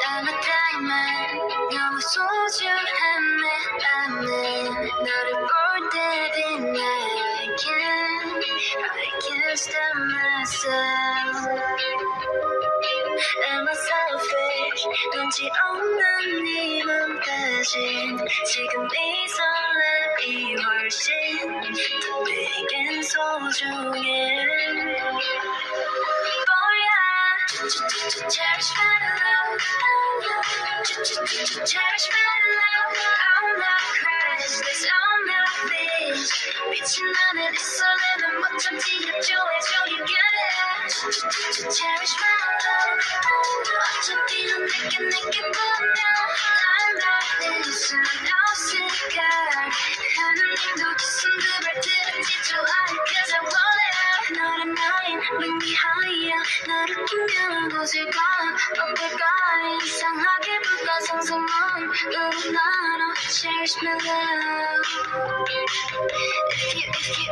따뜻함은 너무 소중한 내 안에 너를 볼 때 빛나게 I can't stop myself. Am I selfish? 눈치 없는 네 맘까진 지금 이 설렘이 훨씬 더 내겐 소중해. Cherish my love, cherish my love. I'm not priceless, I'm not bitch. 빛이 나는 이 설렘은 못 참지 협조해줘, you get it. Cherish my love. 어차피 넌 내게 보면 I'm not this 없을까. 하느님도 두 손 두 발 들었지 좋아해 cause I want it. 너란 나인 make me higher. 너를 끼면 도질까 어떨까 이상하게 불가상성은 나로 cherish my love.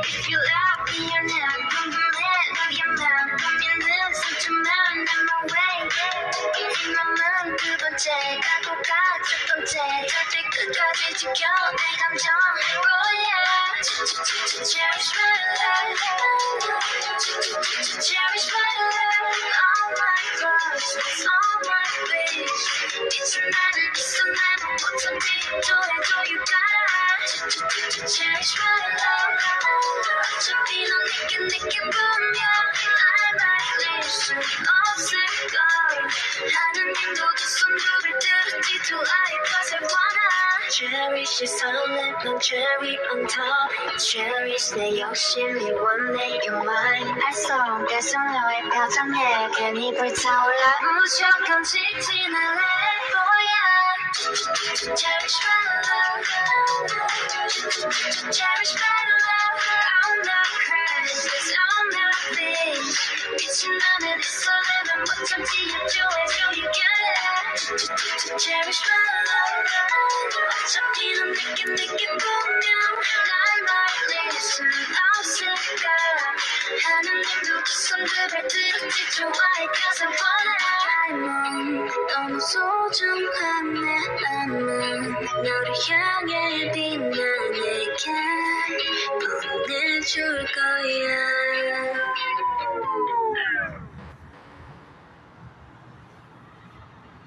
If you love me you're not complete. 너의 맘 보면은 상처만 남아 way. 이 맘은 두 번째 가고 가 첫 번째 절대 끝까지 지켜 내 감정. Oh yeah. Cherish my love. Cherish my love. All my clothes, all my wish. 빛이 나는 있어 나는 못 참지 조여줘 you gotta. Cherish my love. 어차피 넌 내게 보면 I might leave 수 없을걸. 하느님도 두 손 두 발 들었지 좋아해 cause I wanna. Cherish 이 설렘 넌 cherry on top. Cherish 내 욕심이 원해 you're mine. 알쏭 계속 너의 표정에 괜히 불타올라. 무조건 지진 않을래 boy. Cherish my love. Cherish my love. I'm not priceless, I'm not bitch. 빛이 나는 이 설렘은 못 참지 협조해줘 you get it. Cherish my love. 어차피 넌 내게 보면 I might leave 수 없을까. 하느님도 두 손 두 발 들었지 좋아해 cause I want it. 너무 소중한 내 맘은 너를 향해 빛나 내게 보내줄 거야.